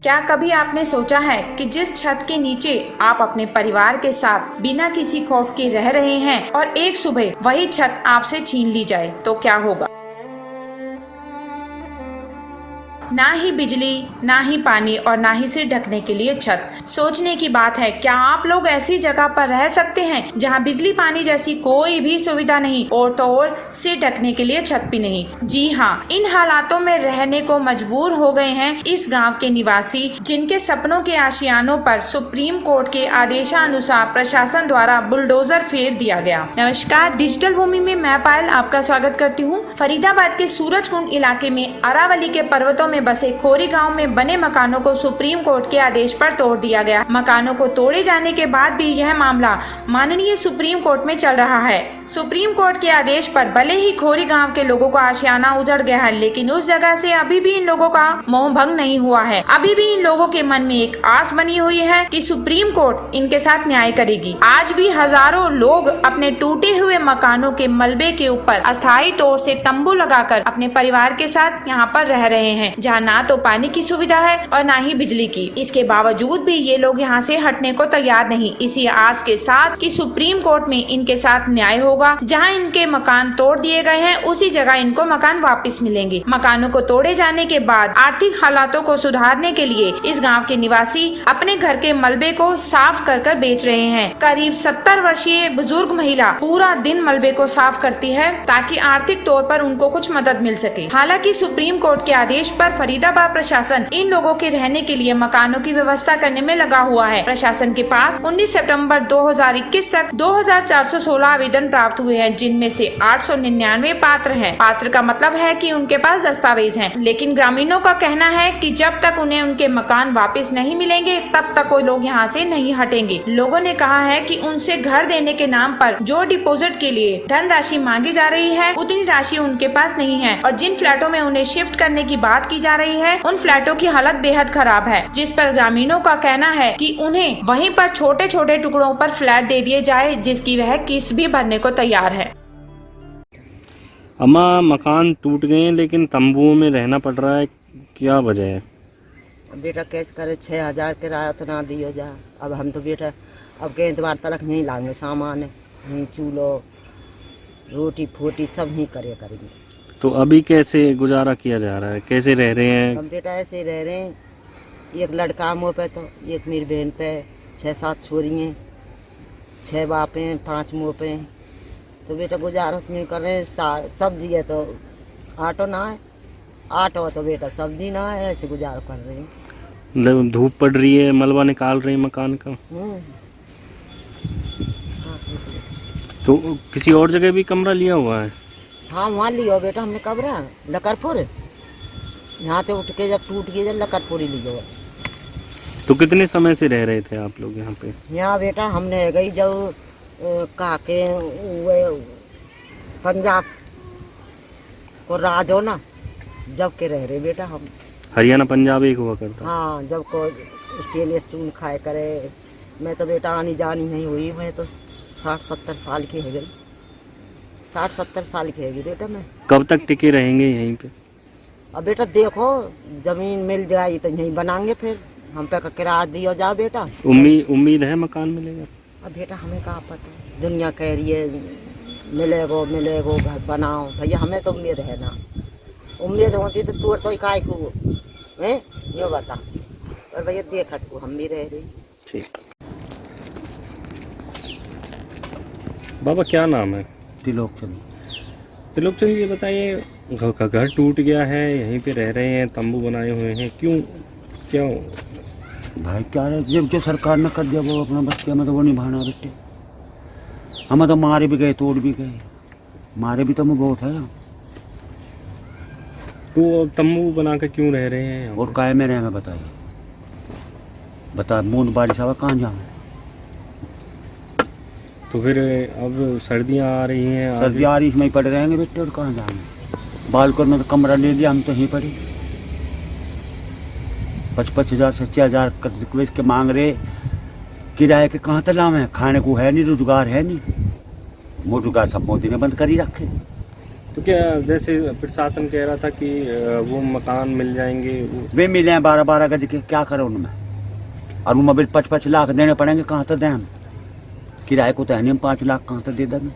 क्या कभी आपने सोचा है कि जिस छत के नीचे आप अपने परिवार के साथ बिना किसी खौफ के रह रहे हैं और एक सुबह वही छत आपसे छीन ली जाए तो क्या होगा? ना ही बिजली, ना ही पानी और ना ही सिर ढकने के लिए छत। सोचने की बात है, क्या आप लोग ऐसी जगह पर रह सकते हैं जहां बिजली पानी जैसी कोई भी सुविधा नहीं और तो और सिर ढकने के लिए छत भी नहीं? जी हाँ, इन हालातों में रहने को मजबूर हो गए हैं इस गांव के निवासी, जिनके सपनों के आशियानों पर सुप्रीम कोर्ट के आदेशानुसार प्रशासन द्वारा बुलडोजर फेर दिया गया। नमस्कार, डिजिटल भूमि में मैं पायल आपका स्वागत करती हूँ। फरीदाबाद के सूरजकुंड इलाके में अरावली के पर्वतों में बसे खोरी गांव में बने मकानों को सुप्रीम कोर्ट के आदेश पर तोड़ दिया गया। मकानों को तोड़े जाने के बाद भी यह मामला माननीय सुप्रीम कोर्ट में चल रहा है। सुप्रीम कोर्ट के आदेश पर भले ही खोरी गांव के लोगों का आशियाना उजड़ गया है, लेकिन उस जगह से अभी भी इन लोगों का मोह भंग नहीं हुआ है। अभी भी इन लोगों के मन में एक आस बनी हुई है कि सुप्रीम कोर्ट इनके साथ न्याय करेगी। आज भी हजारों लोग अपने टूटे हुए मकानों के मलबे के ऊपर अस्थायी तौर से तंबू लगाकर अपने परिवार के साथ यहाँ पर रह रहे हैं, जहाँ ना तो पानी की सुविधा है और ना ही बिजली की। इसके बावजूद भी ये लोग यहाँ से हटने को तैयार नहीं, इसी आस के साथ कि सुप्रीम कोर्ट में इनके साथ न्याय होगा। जहाँ इनके मकान तोड़ दिए गए हैं उसी जगह इनको मकान वापस मिलेंगे। मकानों को तोड़े जाने के बाद आर्थिक हालातों को सुधारने के लिए इस गाँव के निवासी अपने घर के मलबे को साफ कर बेच रहे हैं। करीब 70 वर्षीय बुजुर्ग महिला पूरा दिन मलबे को साफ करती है ताकि आर्थिक तौर पर उनको कुछ मदद मिल सके। हालांकि सुप्रीम कोर्ट के आदेश पर फरीदाबाद प्रशासन इन लोगों के रहने के लिए मकानों की व्यवस्था करने में लगा हुआ है। प्रशासन के पास 19 सितंबर 2021 तक 2416 आवेदन प्राप्त हुए हैं, जिनमें से 899 पात्र हैं। पात्र का मतलब है कि उनके पास दस्तावेज हैं, लेकिन ग्रामीणों का कहना है कि जब तक उन्हें उनके मकान वापस नहीं मिलेंगे तब तक कोई लोग यहाँ से नहीं हटेंगे। लोगों ने कहा है कि उनसे घर देने के नाम पर जो डिपॉजिट के लिए धनराशि मांगी जा रही है उतनी राशि उनके पास नहीं है और जिन फ्लैटों में उन्हें शिफ्ट करने की बात की जा रही है उन फ्लैटों की हालत बेहद खराब है, जिस पर ग्रामीणों का कहना है कि उन्हें वहीं पर छोटे छोटे टुकड़ों पर फ्लैट दे दिए जाए, जिसकी वह किस्त भी भरने को तैयार है। अम्मा, मकान टूट गए हैं लेकिन तंबुओं में रहना पड़ रहा है, क्या वजह है? बेटा कैसे करे, 6000 किराया तो ना दियो जा। अब हम तो बेटा अब के एतवार तक नहीं लाएंगे सामान, नहीं चूल्हो रोटी फोटी सब ही करेंगे। तो अभी कैसे गुजारा किया जा रहा है, कैसे रह रहे हैं? हम बेटा ऐसे रह रहे हैं, एक लड़का मुँह पे तो एक मेरी बहन पे, 6-7 छोरी हैं, 6 बाप हैं, 5 मुँह पे। तो बेटा गुजारा नहीं कर रहे हैं। सब्जी है तो आटो ना है, आटो है तो बेटा सब्जी ना है, ऐसे गुजारा कर रहे हैं। मतलब धूप पड़ रही है, मलबा निकाल रहे हैं मकान का। तो किसी और जगह भी कमरा लिया हुआ है? हाँ, वहाँ लियो बेटा हमने कमरा लकरपुर, यहाँ से उठ के जब टूट गया जब लकरपुर ही लियो। तो कितने समय से रह रहे थे आप लोग यहाँ पे? यहाँ बेटा हमने गई जब कहा के पंजाब को राज हो ना, जब के रह रहे बेटा हम। हरियाणा पंजाब एक हुआ करता? हाँ, जब को ऑस्ट्रेलिया चून खाए करे। मैं तो बेटा आनी जानी नहीं हुई, मैं तो 60-70 साल की है गई, 60-70 साल की है गई बेटा मैं। कब तक टिके रहेंगे यहीं पे? अब बेटा देखो जमीन मिल जाएगी तो यहीं बनाएंगे, फिर हम पे का किराया दियो जा बेटा। उम्मीद है मकान मिलेगा? अब बेटा हमें कहाँ पता, दुनिया कह रही है मिलेगो घर बनाओ। भैया हमें तो उम्मीद है ना, उम्मीद होती तो तू तो काय को है ये बता। और भैया देखा तू हम भी रह रही। ठीक। बाबा क्या नाम है? त्रिलोकचंद जी, बताइए, घर टूट गया है, यहीं पे रह रहे हैं, तंबू बनाए हुए हैं, क्यों भाई? क्या है, जब जो सरकार ने कर दिया वो अपना बच्चे में तो वो निभाना बेटे। हम तो मारे भी गए, तोड़ भी गए, मारे भी तो हमें बहुत है। तो तंबू बना कर क्यों रह रहे हैं? और काय में रहेंगे बताइए, बता मूंद बारिश आवा कहाँ जाऊँ? तो फिर अब सर्दियाँ आ रही हैं, सर्दी आ रही, इसमें पड़े रहेंगे बेटे, और कहाँ जाएंगे? बालकोन में तो कमरा ले लिया, हम तो यहीं पड़े। 55,000 से 6000 के मांग रहे, किराए के कहाँ तलाम है, खाने को है नहीं, रोजगार है नहीं। वो रोजगार सब मोदी ने बंद कर ही रखे। तो क्या जैसे प्रशासन कह रहा था कि वो मकान मिल जाएंगे, वे मिले हैं 12-12 गज के, क्या करें उनमें? और उनमें भी 5-5 लाख देने पड़ेंगे, कहाँ से दें हम? किराए को तो है नहीं, हम 5 लाख कहाँ से दे दें?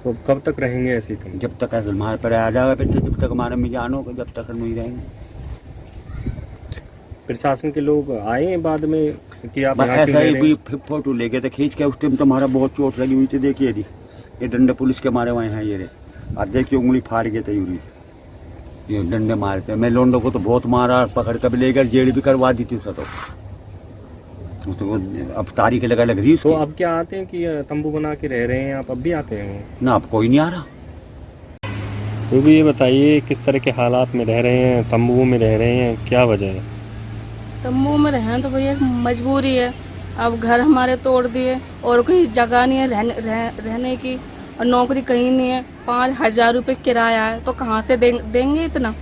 तो कब तक रहेंगे ऐसे ही? जब तक ऐसे हमारे पर आ जाएगा बेटे, जब तक हमारे में जान होगा, जब तक हम नहीं रहेंगे। प्रशासन के लोग आए हैं बाद में कि आप यहाँ ऐसा क्यों ही रह रहे भी हैं? फोटो ले गए थे खींच के, उस टाइम तो हमारा बहुत चोट लगी हुई थी, देखिए जी ये डंडे पुलिस के मारे हुए हैं ये रे, और देखिए उंगली फाड़ गए थे यूरी, ये डंडे मारे थे। मैं लोंडो को तो बहुत मारा, पकड़ कर भी ले गया, जेल भी करवा दी थी उसे तो उसको, अब तारीख लगा लग रही तो उसकी। अब क्या आते हैं कि तंबू बना के रह रहे हैं आप, अब भी आते हैं? ना अब कोई नहीं आ रहा। तो भी ये बताइए किस तरह के हालात में रह रहे हैं, तंबू में रह रहे हैं, क्या वजह है? तंबू में रहें तो भैया मजबूरी है। अब घर हमारे तोड़ दिए और कोई जगह नहीं है रहने की, और नौकरी कहीं नहीं है। 5,000 रुपये किराया है, तो कहाँ से देंगे इतना?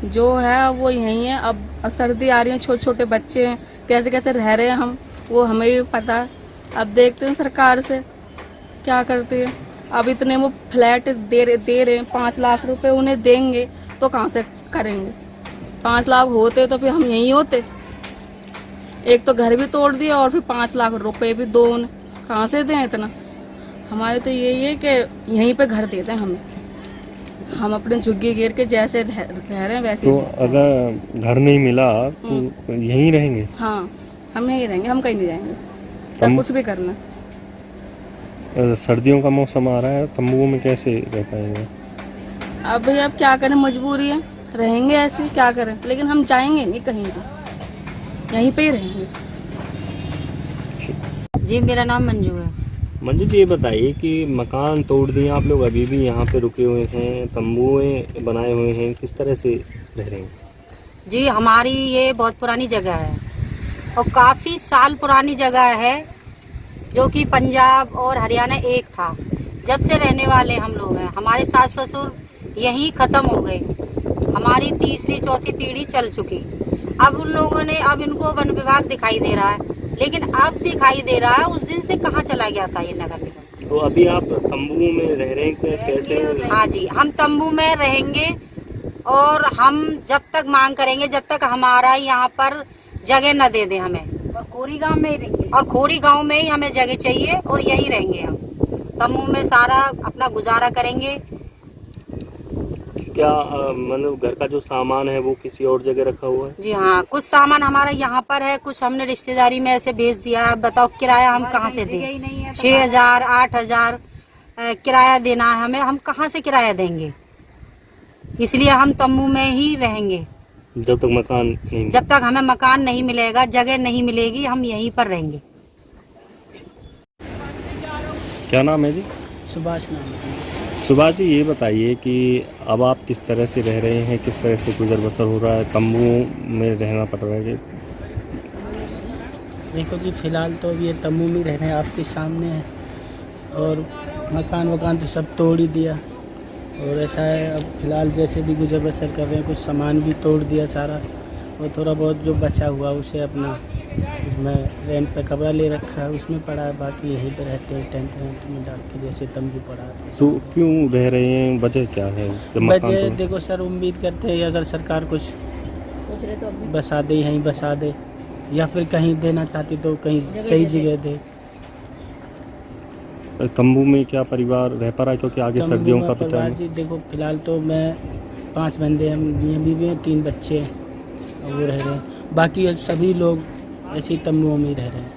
जो है वो यहीं है। अब सर्दी आ रही है, छोटे छोटे बच्चे हैं, कैसे कैसे रह रहे हैं हम, वो हमें भी पता है। अब देखते हैं सरकार से क्या करते हैं। अब इतने वो फ्लैट दे रहे हैं, 5 लाख रुपए उन्हें देंगे तो कहाँ से करेंगे? 5 लाख होते तो फिर हम यहीं होते। एक तो घर भी तोड़ दिया और फिर 5 लाख रुपए भी दो, उन्हें कहाँ से दें इतना? हमारे तो यही है कि यहीं पे घर दे दें हमें, हम अपने झुग्गी गिर के जैसे रह रहे हैं वैसे तो ही। अगर घर नहीं मिला तो यहीं रहेंगे? हाँ, हम यहीं रहेंगे, हम कहीं नहीं जाएंगे, चाहे कुछ भी कर लें। सर्दियों का मौसम आ रहा है, तंबुओं में कैसे रह पाएंगे? अब भैया अब क्या करें, मजबूरी है, रहेंगे ऐसे, क्या करें? लेकिन हम जाएंगे नहीं कहीं भी, यहीं पे ही रहेंगे। जी मेरा नाम मंजू है। मंजू जी, ये बताइए कि मकान तोड़ दिए आप लोग, अभी भी यहाँ पे रुके हुए हैं, तंबुएं बनाए हुए हैं, किस तरह से रह रहे हैं? जी हमारी ये बहुत पुरानी जगह है और काफ़ी साल पुरानी जगह है, जो कि पंजाब और हरियाणा एक था। जब से रहने वाले हम लोग हैं, हमारे सास ससुर यहीं ख़त्म हो गए, हमारी तीसरी चौथी पीढ़ी चल चुकी। अब उन लोगों ने, अब इनको वन विभाग दिखाई दे रहा है, लेकिन अब दिखाई दे रहा है, उस दिन से कहाँ चला गया था ये नगर निगम। तो अभी आप तंबुओं में रह रहे हैं, कैसे? हाँ जी, हम तंबू में रहेंगे और हम जब तक मांग करेंगे, जब तक हमारा यहाँ पर जगह न दे दे हमें, और खोरी गांव में ही रहेंगे, और खोरी गांव में ही हमें जगह चाहिए और यहीं रहेंगे हम। तंबू में सारा अपना गुजारा करेंगे। क्या मतलब घर का जो सामान है वो किसी और जगह रखा हुआ है? जी हाँ, कुछ सामान हमारा यहाँ पर है, कुछ हमने रिश्तेदारी में ऐसे भेज दिया। अब बताओ किराया हम कहाँ से दें? 6,000 8,000 किराया देना है हमें, हम कहाँ से किराया देंगे? इसलिए हम तंबू में ही रहेंगे जब तक मकान नहीं, जब तक हमें मकान नहीं मिलेगा, जगह नहीं मिलेगी, हम यहीं पर रहेंगे। क्या नाम है जी? सुभाष नाम है। सुभाष जी, ये बताइए कि अब आप किस तरह से रह रहे हैं, किस तरह से गुजर बसर हो रहा है, तंबुओं में रहना पड़ रहा है? देखो जी, फिलहाल तो ये तंबू में रह रहे हैं, आपके सामने है, और मकान वकान तो सब तोड़ ही दिया। और ऐसा है, अब फिलहाल जैसे भी गुजर बसर कर रहे हैं, कुछ सामान भी तोड़ दिया सारा, और थोड़ा बहुत जो बचा हुआ उसे अपना उसमें रेंट पे कमरा ले रखा है, उसमें पड़ा है। बाकी यहीं पे रहते हैं, टेंट वेंट में डाल के, जैसे तंबू पड़ा है। तो क्यों रह रहे हैं, वजह क्या है? जब मकान वजह तो... देखो सर, उम्मीद करते हैं अगर सरकार कुछ बसा दे, यहीं बसा दे, या फिर कहीं देना चाहती तो कहीं सही जगह दे। तंबू में क्या परिवार रह पा रहा है, क्योंकि आगे तंबू सर्दियों में का भी परिवार टाइम? जी देखो, फिलहाल तो मैं 5 बंदे हैं, मियाँ बीवी हैं, 3 बच्चे हैं, और वो रह रहे हैं। बाकी अब सभी लोग ऐसे ही तंबुओं में ही रह रहे हैं।